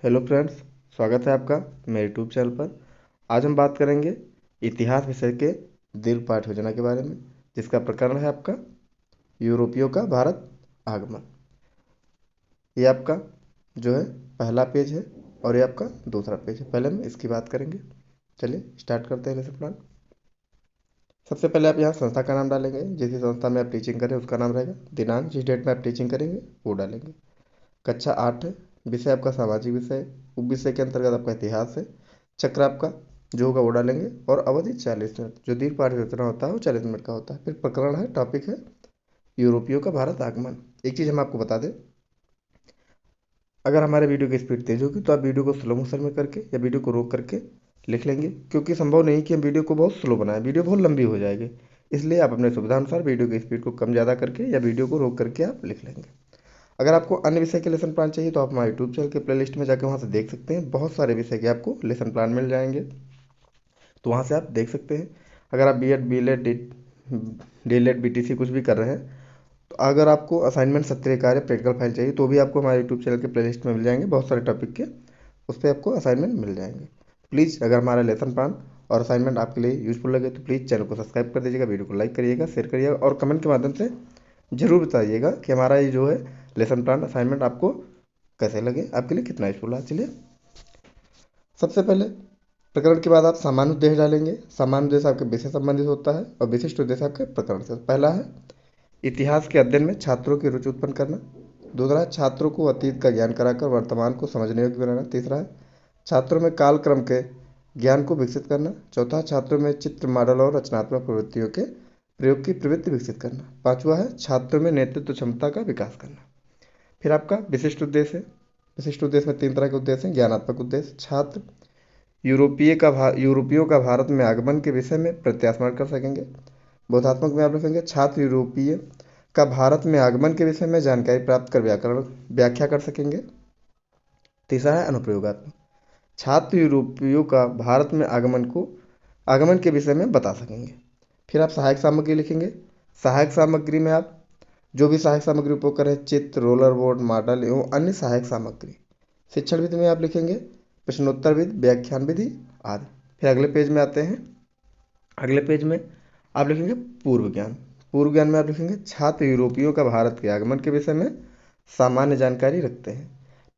Hello friends, स्वागत है आपका मेरे यूट्यूब चैनल पर। आज हम बात करेंगे इतिहास विषय के दीर्घ पाठ योजना के बारे में, जिसका प्रकरण है आपका यूरोपियों का भारत आगमन। ये आपका जो है पहला पेज है और ये आपका दूसरा पेज है। पहले हम इसकी बात करेंगे। चलिए स्टार्ट करते हैं लेसन प्लान। सबसे पहले आप यहाँ संस्था का नाम डालेंगे। जिस संस्था में आप टीचिंग करें उसका नाम रहेगा। दिनांक जिस डेट में आप टीचिंग करेंगे वो डालेंगे। कक्षा 8 है। विषय आपका सामाजिक विषय है। उप विषय के अंतर्गत आपका इतिहास है। चक्र आपका जो होगा वो डालेंगे और अवधि 40 मिनट। जो दीर्घ पाठ रचना होता है वो 40 मिनट का होता है। फिर प्रकरण है, टॉपिक है यूरोपियों का भारत आगमन। एक चीज़ हम आपको बता दें, अगर हमारे वीडियो की स्पीड तेज होगी तो आप वीडियो को स्लो मोशन में करके या वीडियो को रोक करके लिख लेंगे, क्योंकि संभव नहीं कि हम वीडियो को बहुत स्लो बनाएं, वीडियो बहुत लंबी हो जाएगी। इसलिए आप अपने सुविधा अनुसार वीडियो की स्पीड को कम ज़्यादा करके या वीडियो को रोक करके आप लिख लेंगे। अगर आपको अन्य विषय के लेसन प्लान चाहिए तो आप हमारे यूट्यूब चैनल के प्लेलिस्ट में जाकर वहाँ से देख सकते हैं। बहुत सारे विषय के आपको लेसन प्लान मिल जाएंगे, तो वहाँ से आप देख सकते हैं। अगर आप बीएड बीएलएड डीएलएड बीटीसी कुछ भी कर रहे हैं, तो अगर आपको असाइनमेंट, सत्रीय कार्य, प्रैक्टिकल फाइल चाहिए तो भी आपको हमारे यूट्यूब चैनल के प्लेलिस्ट में मिल जाएंगे। बहुत सारे टॉपिक के उस पर आपको असाइनमेंट मिल जाएंगे। प्लीज़ अगर हमारा लेसन प्लान और असाइनमेंट आपके लिए यूजफुल लगे तो प्लीज़ चैनल को सब्सक्राइब कर दीजिएगा, वीडियो को लाइक करिएगा, शेयर करिएगा और कमेंट के माध्यम से ज़रूर बताइएगा कि हमारा ये जो है लेसन प्लान असाइनमेंट आपको कैसे लगे, आपके लिए कितना यूजफुल है। चलिए सबसे पहले प्रकरण के बाद आप सामान्य उद्देश्य डालेंगे। सामान्य उद्देश्य आपके विषय संबंधित होता है और विशिष्ट उद्देश्य आपके प्रकरण से। पहला है इतिहास के अध्ययन में छात्रों की रुचि उत्पन्न करना। दूसरा है छात्रों को अतीत का ज्ञान कराकर वर्तमान को समझने योग्य बनाना। तीसरा है छात्रों में कालक्रम के ज्ञान को विकसित करना। चौथा है छात्रों में चित्र, मॉडल और रचनात्मक प्रवृत्तियों के प्रयोग की प्रवृत्ति विकसित करना। पांचवा है छात्रों में नेतृत्व क्षमता का विकास करना। फिर आपका विशिष्ट उद्देश्य है। विशिष्ट उद्देश्य में 3 तरह के उद्देश्य हैं। ज्ञानात्मक उद्देश्य, छात्र यूरोपियों का भारत में आगमन के विषय में प्रत्यास्मरण कर सकेंगे। बोधात्मक में आप लिखेंगे छात्र यूरोपीय का भारत में आगमन के विषय में जानकारी प्राप्त कर व्याख्या कर सकेंगे। तीसरा है अनुप्रयोगात्मक, छात्र यूरोपियों का भारत में आगमन के विषय में बता सकेंगे। फिर आप सहायक सामग्री लिखेंगे। सहायक सामग्री में आप जो भी सहायक सामग्री उपयोग करें, चित्र, रोलर बोर्ड, मॉडल एवं अन्य सहायक सामग्री। शिक्षण विधि में आप लिखेंगे प्रश्नोत्तर विधि, व्याख्यान विधि आदि। फिर अगले पेज में आते हैं। अगले पेज में आप लिखेंगे पूर्व ज्ञान। पूर्व ज्ञान में आप लिखेंगे छात्र यूरोपियों का भारत के आगमन के विषय में सामान्य जानकारी रखते हैं।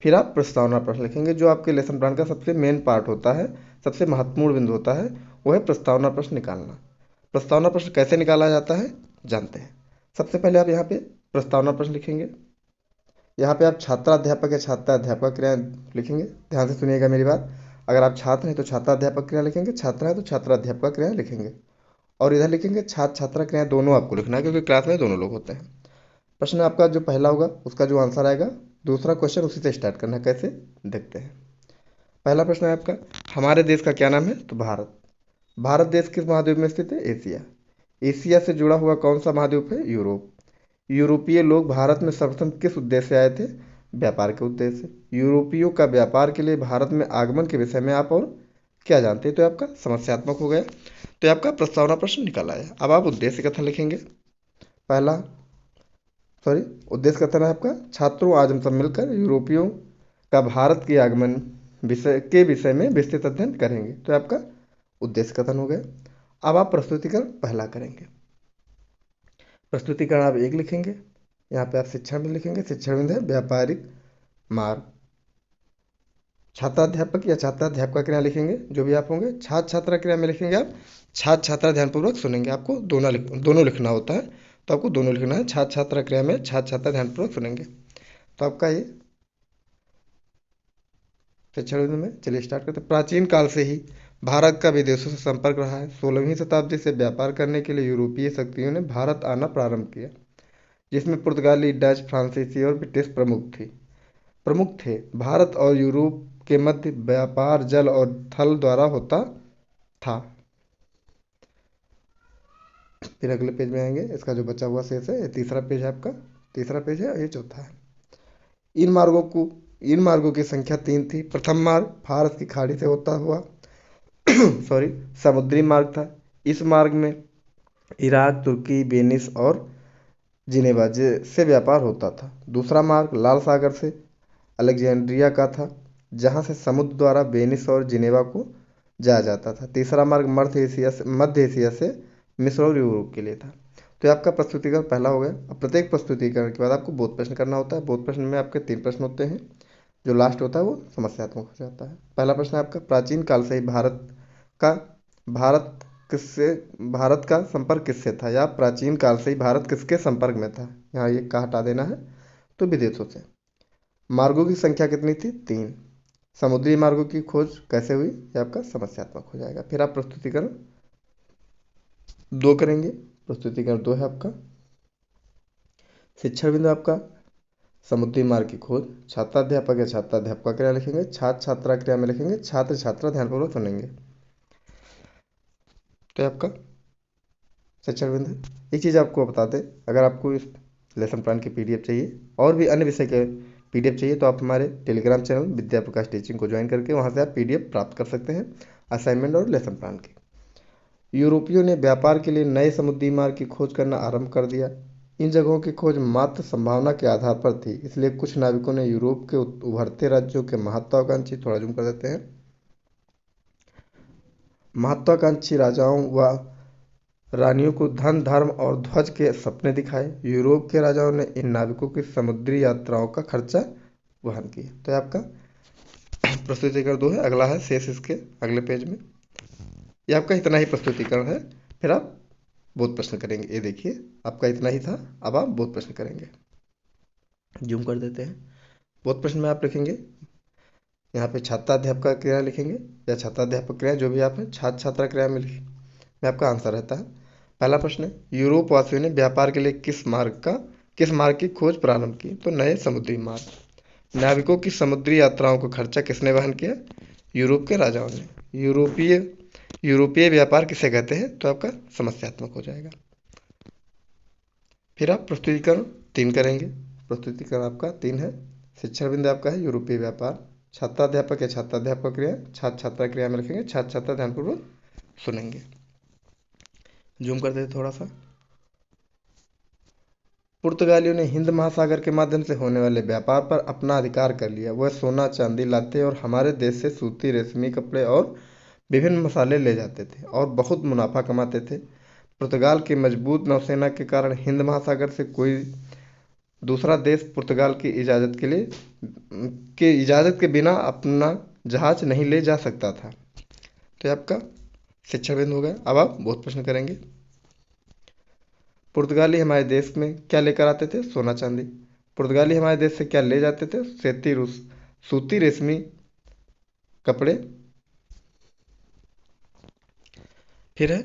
फिर आप प्रस्तावना प्रश्न लिखेंगे। जो आपके लेसन प्लान का सबसे मेन पार्ट होता है, सबसे महत्वपूर्ण बिंदु होता है, वो है प्रस्तावना प्रश्न निकालना। प्रस्तावना प्रश्न कैसे निकाला जाता है जानते हैं। सबसे पहले आप यहाँ पे प्रस्तावना प्रश्न लिखेंगे। यहाँ पे आप छात्राध्यापक या छात्राध्यापक क्रिया लिखेंगे। ध्यान से सुनिएगा मेरी बात। अगर आप छात्र हैं तो छात्राध्यापक क्रिया लिखेंगे, छात्रा है तो छात्राध्यापक क्रिया लिखेंगे। और इधर लिखेंगे छात्र छात्रा क्रिया, दोनों आपको लिखना है क्योंकि क्लास में दोनों लोग होते हैं। प्रश्न आपका जो पहला होगा उसका जो आंसर आएगा, दूसरा क्वेश्चन उसी से स्टार्ट करना है। कैसे देखते हैं। पहला प्रश्न है आपका, हमारे देश का क्या नाम है? तो भारत। भारत देश किस महाद्वीप में स्थित है? एशिया। एशिया से जुड़ा हुआ कौन सा महाद्वीप है? यूरोप। यूरोपीय लोग भारत में सर्वप्रथम किस उद्देश्य से आए थे? व्यापार के उद्देश्य से। यूरोपियों का व्यापार के लिए भारत में आगमन के विषय में आप और क्या जानते हैं? तो आपका समस्यात्मक हो गया। तो आपका प्रस्तावना प्रश्न निकल आया। अब आप उद्देश्य कथन लिखेंगे। पहला सॉरी उद्देश्य कथन है आपका, छात्रों आज हम सब मिलकर यूरोपियों का भारत के आगमन विषय में विस्तृत अध्ययन करेंगे। तो आपका उद्देश्य कथन हो गया। अब आप प्रस्तुतिकरण पहला करेंगे। प्रस्तुतिकरण आप 1 लिखेंगे। यहाँ पे आप शिक्षण में लिखेंगे। शिक्षण में है व्यापारिक मार्ग। छात्राध्यापक या छात्राध्यापक क्रिया लिखेंगे जो भी आप होंगे। छात्र छात्रा क्रिया में लिखेंगे आप छात्र छात्रा ध्यानपूर्वक सुनेंगे। आपको दोनों लिखना होता है, तो आपको दोनों लिखना है। छात्र छात्रा क्रिया में छात्र छात्रा ध्यानपूर्वक सुनेंगे। तो आपका ये शिक्षण में, चलिए स्टार्ट करते हैं। प्राचीन काल से ही भारत का विदेशों से संपर्क रहा है। 16वीं शताब्दी से व्यापार करने के लिए यूरोपीय शक्तियों ने भारत आना प्रारंभ किया, जिसमें पुर्तगाली, डच, फ्रांसीसी और ब्रिटिश प्रमुख थे। भारत और यूरोप के मध्य व्यापार जल और थल द्वारा होता था। फिर अगले पेज में आएंगे। इसका जो बचा हुआ शेष है, ये तीसरा पेज है आपका। तीसरा पेज है और ये चौथा है। इन मार्गों को इन मार्गों की संख्या 3 थी। प्रथम मार्ग फारस की खाड़ी से होता हुआ सॉरी समुद्री मार्ग था। इस मार्ग में इराक, तुर्की, वेनिस और जिनेवा से व्यापार होता था। दूसरा मार्ग लाल सागर से अलेक्जेंड्रिया का था। जहाँ से समुद्र द्वारा वेनिस और जिनेवा को जाया जाता था। तीसरा मार्ग मध्य एशिया से मिस्र और यूरोप के लिए था। तो ये आपका प्रस्तुतिकरण पहला हो गया। अब प्रत्येक प्रस्तुतिकरण के बाद आपको बोध प्रश्न करना होता है। बोध प्रश्न में आपके 3 प्रश्न होते हैं, जो लास्ट होता है वो समस्यात्मक हो जाता है। पहला प्रश्न है आपका, प्राचीन काल से ही का भारत किससे भारत का संपर्क किससे था, या प्राचीन काल से ही भारत किसके संपर्क में था। यहाँ ये का हटा देना है। तो विदेशों से। मार्गों की संख्या कितनी थी, 3। समुद्री मार्गों की खोज कैसे हुई, यह आपका समस्यात्मक हो जाएगा। फिर आप प्रस्तुतिकरण 2 करेंगे। प्रस्तुतिकरण 2 है आपका, शिक्षण बिंदु आपका समुद्री मार्ग की खोज। छात्राध्यापक या छात्राध्यापक क्रिया लिखेंगे, छात्र छात्रा क्रिया में लिखेंगे, छात्र छात्रा ध्यानपूर्वक सुनेंगे। तो ये आपका शिक्षण बिंदु है। एक चीज़ आपको बता दें, अगर आपको इस लेसन प्लान की पीडीएफ चाहिए और भी अन्य विषय के पीडीएफ चाहिए तो आप हमारे टेलीग्राम चैनल विद्या प्रकाश टीचिंग को ज्वाइन करके वहाँ से आप पीडीएफ प्राप्त कर सकते हैं असाइनमेंट और लेसन प्लान की। यूरोपियों ने व्यापार के लिए नए समुद्री मार्ग की खोज करना आरंभ कर दिया। इन जगहों की खोज मात्र संभावना के आधार पर थी, इसलिए कुछ नाविकों ने यूरोप के उभरते राज्यों के महत्वाकांक्षी, थोड़ा जूम कर देते हैं, महत्वाकांक्षी राजाओं व रानियों को धन, धर्म और ध्वज के सपने दिखाए। यूरोप के राजाओं ने इन नाविकों की समुद्री यात्राओं का खर्चा वहन किया। तो ये आपका प्रस्तुतिकरण 2 है। अगला है शेष इसके अगले पेज में। ये आपका इतना ही प्रस्तुतिकरण है। फिर आप बोध प्रश्न करेंगे। ये देखिए आपका इतना ही था, अब आप बोध प्रश्न करेंगे। जूम कर देते हैं। बोध प्रश्न में आप लिखेंगे, यहाँ पे छात्राध्यापक क्रिया लिखेंगे या छात्राध्यापक क्रिया, जो भी आप हैं, छात्र छात्रा क्रिया में आपका आंसर रहता है। पहला प्रश्न है, यूरोप वासियों ने व्यापार के लिए किस मार्ग की खोज प्रारंभ की। तो नए समुद्री मार्ग। नाविकों की समुद्री यात्राओं का खर्चा किसने वहन किया, यूरोप के राजाओं ने। यूरोपीय व्यापार किसे कहते हैं, तो आपका समस्यात्मक हो जाएगा। फिर आप प्रस्तुतिकरण 3 करेंगे। प्रस्तुतिकरण आपका 3 है। शिक्षण बिंदु आपका है यूरोपीय व्यापार। छात्राध्यापक या छात्राध्यापक क्रिया, छात्र छात्रा क्रिया में लिखेंगे, छात्र छात्रा ध्यानपूर्वक सुनेंगे। जूम कर देते थोड़ा सा। पुर्तगालियों ने हिंद महासागर के माध्यम से होने वाले व्यापार पर अपना अधिकार कर लिया। वह सोना चांदी लाते और हमारे देश से सूती रेशमी कपड़े और विभिन्न मसाले ले जाते थे और बहुत मुनाफा कमाते थे। पुर्तगाल की मजबूत नौसेना के कारण हिंद महासागर से कोई दूसरा देश पुर्तगाल की इजाज़त के बिना अपना जहाज नहीं ले जा सकता था। तो ये आपका शिक्षण बिंदु हो गया। अब आप बहुत प्रश्न करेंगे। पुर्तगाली हमारे देश में क्या लेकर आते थे, सोना चांदी। पुर्तगाली हमारे देश से क्या ले जाते थे, सूती रेशमी कपड़े। फिर है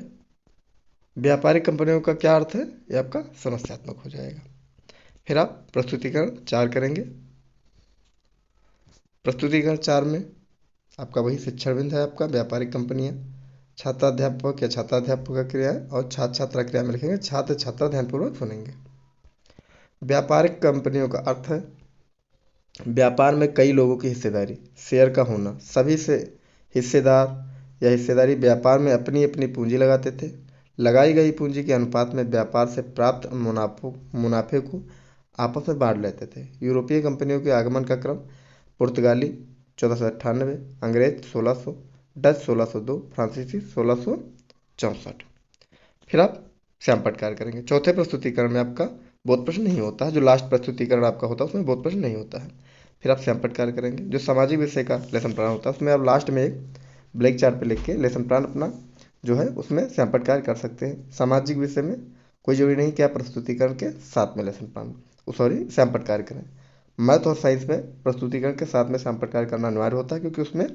व्यापारिक कंपनियों का क्या अर्थ है, ये आपका समस्यात्मक हो जाएगा। फिर आप प्रस्तुतिकरण 4 करेंगे। प्रस्तुतिकरण 4 में आपका वही शिक्षण बिंदु है, आपका व्यापारिक कंपनियां, छात्राध्यापक या छात्राध्यापक क्रिया और छात्र छात्रा क्रिया में लिखेंगे, छात्र छात्रा ध्यानपूर्वक सुनेंगे। व्यापारिक कंपनियों का अर्थ है व्यापार में कई लोगों की हिस्सेदारी, शेयर का होना। सभी से हिस्सेदार या हिस्सेदारी व्यापार में अपनी अपनी पूंजी लगाते थे। लगाई गई पूंजी के अनुपात में व्यापार से प्राप्त मुनाफे को आपस में बांट लेते थे। यूरोपीय कंपनियों के आगमन का क्रम, पुर्तगाली 1498, अंग्रेज 1600, डच 1602, फ्रांसीसी 1664। फिर आप श्यामपट्ट कार्य करेंगे। चौथे प्रस्तुतिकरण में आपका बोध प्रश्न नहीं होता है, जो लास्ट प्रस्तुतिकरण आपका होता है उसमें बोध प्रश्न नहीं होता है। फिर आप श्यामपट्ट कार्य करेंगे। जो सामाजिक विषय का लेसन प्लान होता है उसमें आप लास्ट में एक ब्लैक चार्ट पे लिख के लेसन प्लान अपना जो है उसमें श्यामपट्ट कार्य कर सकते हैं। सामाजिक विषय में कोई जरूरी नहीं कि आप प्रस्तुतिकरण के साथ में लेसन प्लान श्यामपट्ट कार्य करें। मैथ और साइंस में प्रस्तुतिकरण के साथ में श्यामपट्ट कार्य करना अनिवार्य होता है, क्योंकि उसमें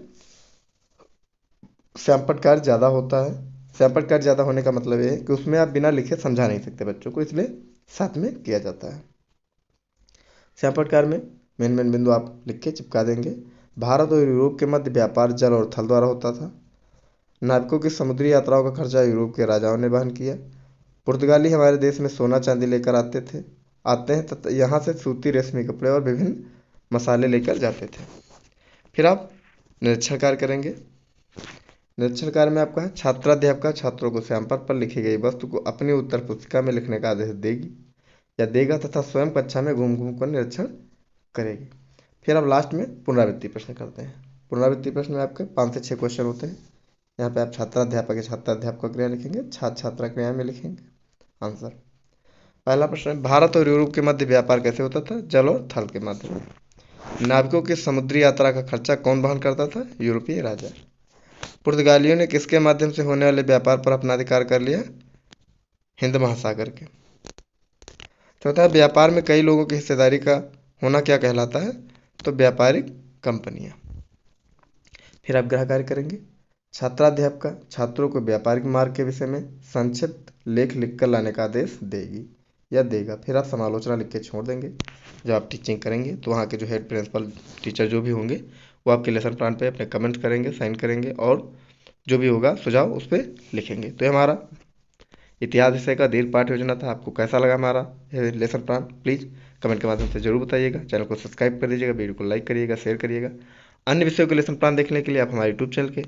श्यामपट्ट कार्य ज़्यादा होता है। श्यामपट्ट कार्य ज़्यादा होने का मतलब ये है कि उसमें आप बिना लिखे समझा नहीं सकते बच्चों को, इसलिए साथ में किया जाता है। श्यामपट्ट कार्य में मेन बिंदु आप लिख के चिपका देंगे। भारत और यूरोप के मध्य व्यापार जल और थल द्वारा होता था। नाविकों की समुद्री यात्राओं का खर्चा यूरोप के राजाओं ने वहन किया। पुर्तगाली हमारे देश में सोना चांदी लेकर आते हैं तथा यहाँ से सूती रेशमी कपड़े और विभिन्न मसाले लेकर जाते थे। फिर आप निरीक्षण कार्य करेंगे। निरीक्षण कार्य में आपका है छात्राध्यापक छात्रों को श्यामपट्ट पर लिखी गई वस्तु को अपनी उत्तर पुस्तिका में लिखने का आदेश देगी या देगा तथा स्वयं कक्षा में घूम घूम कर निरीक्षण करेगी। फिर अब लास्ट में पुनरावृत्ति प्रश्न करते हैं। पुनरावृत्ति प्रश्न में आपके 5 से 6 क्वेश्चन होते हैं। यहाँ पे आप छात्राध्यापक या छात्राध्यापक क्रिया लिखेंगे, छात्र छात्रा क्रिया में लिखेंगे आंसर। पहला प्रश्न है, भारत और यूरोप के मध्य व्यापार कैसे होता था? जल और थल के माध्यम से। नाविकों की समुद्री यात्रा का खर्चा कौन वहन करता था? यूरोपीय राजा। पुर्तगालियों ने किसके माध्यम से होने वाले व्यापार पर अपना अधिकार कर लिया? हिंद महासागर के। चौथा है, व्यापार में कई लोगों की हिस्सेदारी का होना क्या कहलाता है? तो व्यापारिक कंपनियां। फिर आप गृह कार्य करेंगे। छात्राध्यापिका छात्रों को व्यापारिक मार्ग के विषय में संक्षिप्त लेख लिखकर लाने का आदेश देगी या देगा। फिर आप समालोचना लिख के छोड़ देंगे। जब आप टीचिंग करेंगे तो वहाँ के जो हेड प्रिंसिपल टीचर जो भी होंगे वो आपके लेसन प्लान पे अपने कमेंट करेंगे, साइन करेंगे और जो भी होगा सुझाव उस पर लिखेंगे। तो ये हमारा इतिहास विषय का दीर्घ पाठ योजना था। आपको कैसा लगा हमारा लेसन प्लान? प्लीज़ कमेंट के माध्यम से जरूर बताइएगा। चैनल को सब्सक्राइब कर दीजिएगा, वीडियो को लाइक करिएगा, शेयर करिएगा। अन्य विषयों के लेसन प्लान देखने के लिए आप हमारे यूट्यूब चैनल के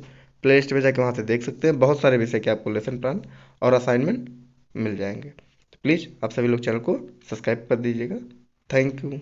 प्ले लिस्ट में जाकर वहाँ से देख सकते हैं। बहुत सारे विषय के आपको लेसन प्लान और असाइनमेंट मिल जाएंगे। तो प्लीज़ आप सभी लोग चैनल को सब्सक्राइब कर दीजिएगा। Thank you.